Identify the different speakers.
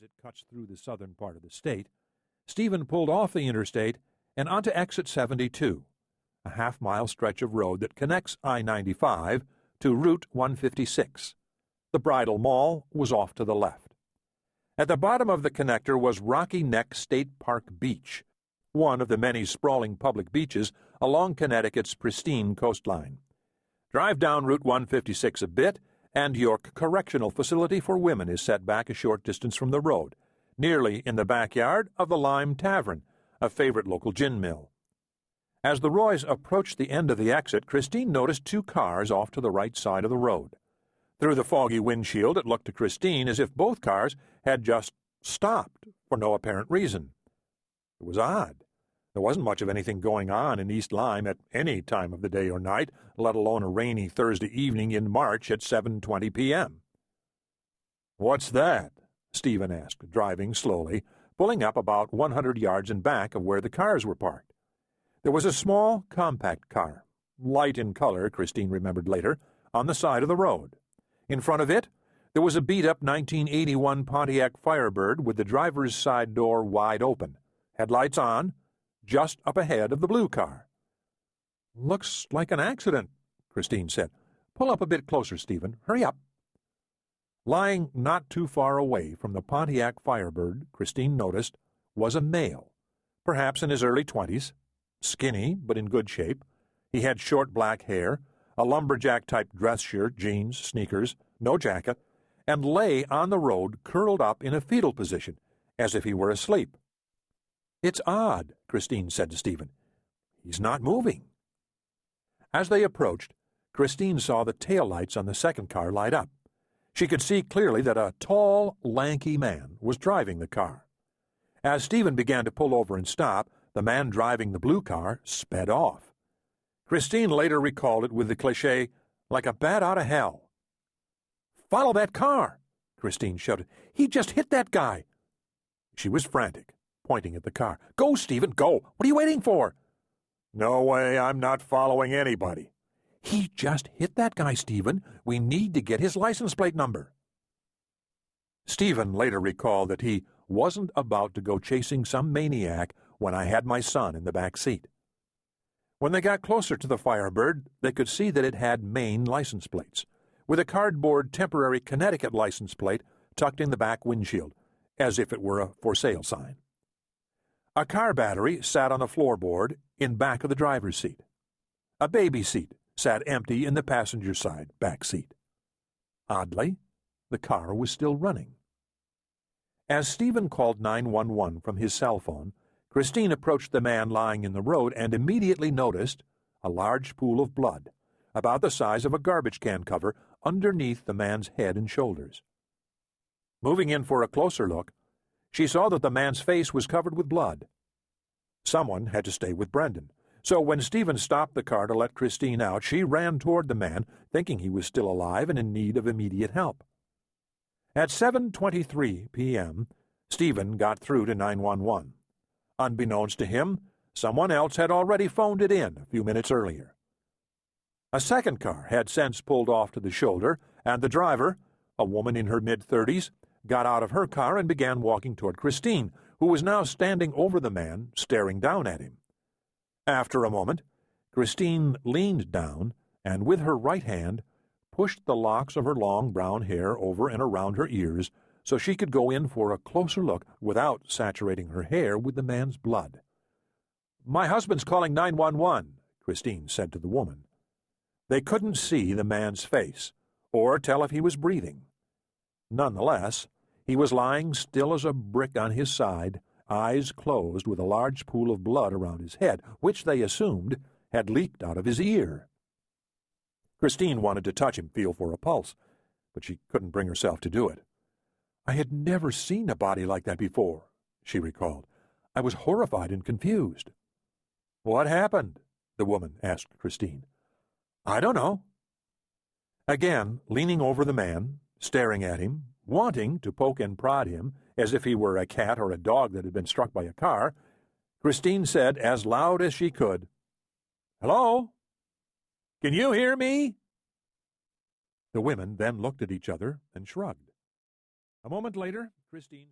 Speaker 1: it cuts through the southern part of the state, Stephen pulled off the interstate and onto exit 72, a half-mile stretch of road that connects I-95 to Route 156. The Bridal Mall was off to the left. At the bottom of the connector was Rocky Neck State Park Beach, one of the many sprawling public beaches along Connecticut's pristine coastline. Drive down Route 156 a bit, and York Correctional Facility for Women is set back a short distance from the road, nearly in the backyard of the Lime Tavern, a favorite local gin mill. As the Roys approached the end of the exit, Christine noticed two cars off to the right side of the road. Through the foggy windshield, it looked to Christine as if both cars had just stopped for no apparent reason. It was odd. There wasn't much of anything going on in East Lyme at any time of the day or night, let alone a rainy Thursday evening in March at 7:20 p.m. "What's that?" Stephen asked, driving slowly, pulling up about 100 yards in back of where the cars were parked. There was a small, compact car, light in color, Christine remembered later, on the side of the road. In front of it, there was a beat-up 1981 Pontiac Firebird with the driver's side door wide open, headlights on, just up ahead of the blue car. "Looks like an accident," Christine said. "Pull up a bit closer, Stephen. Hurry up." Lying not too far away from the Pontiac Firebird, Christine noticed, was a male, perhaps in his early 20s, skinny but in good shape. He had short black hair, a lumberjack-type dress shirt, jeans, sneakers, no jacket, and lay on the road curled up in a fetal position, as if he were asleep. "It's odd," Christine said to Stephen. "He's not moving." As they approached, Christine saw the taillights on the second car light up. She could see clearly that a tall, lanky man was driving the car. As Stephen began to pull over and stop, the man driving the blue car sped off. Christine later recalled it with the cliché, "like a bat out of hell." "Follow that car!" Christine shouted. "He just hit that guy!" She was frantic, pointing at the car. "Go, Stephen, go! What are you waiting for?" "No way, I'm not following anybody." "He just hit that guy, Stephen. We need to get his license plate number." Stephen later recalled that he wasn't about to go chasing some maniac when I had my son in the back seat. When they got closer to the Firebird, they could see that it had Maine license plates, with a cardboard temporary Connecticut license plate tucked in the back windshield, as if it were a for sale sign. A car battery sat on the floorboard in back of the driver's seat. A baby seat sat empty in the passenger side back seat. Oddly, the car was still running. As Stephen called 911 from his cell phone, Christine approached the man lying in the road and immediately noticed a large pool of blood, about the size of a garbage can cover, underneath the man's head and shoulders. Moving in for a closer look, she saw that the man's face was covered with blood. Someone had to stay with Brendan, so when Stephen stopped the car to let Christine out, she ran toward the man, thinking he was still alive and in need of immediate help. At 7:23 p.m., Stephen got through to 911. Unbeknownst to him, someone else had already phoned it in a few minutes earlier. A second car had since pulled off to the shoulder, and the driver, a woman in her mid-30s, got out of her car and began walking toward Christine, who was now standing over the man, staring down at him. After a moment, Christine leaned down and, with her right hand, pushed the locks of her long brown hair over and around her ears so she could go in for a closer look without saturating her hair with the man's blood. "My husband's calling 911, Christine said to the woman. They couldn't see the man's face or tell if he was breathing. Nonetheless, he was lying still as a brick on his side, eyes closed, with a large pool of blood around his head, which they assumed had leaked out of his ear. Christine wanted to touch him, feel for a pulse, but she couldn't bring herself to do it. I had never seen a body like that before, she recalled. I was horrified and confused. What happened? The woman asked Christine. I don't know. Again, leaning over the man, staring at him, wanting to poke and prod him as if he were a cat or a dog that had been struck by a car, Christine said as loud as she could, Hello? Can you hear me? The women then looked at each other and shrugged. A moment later, Christine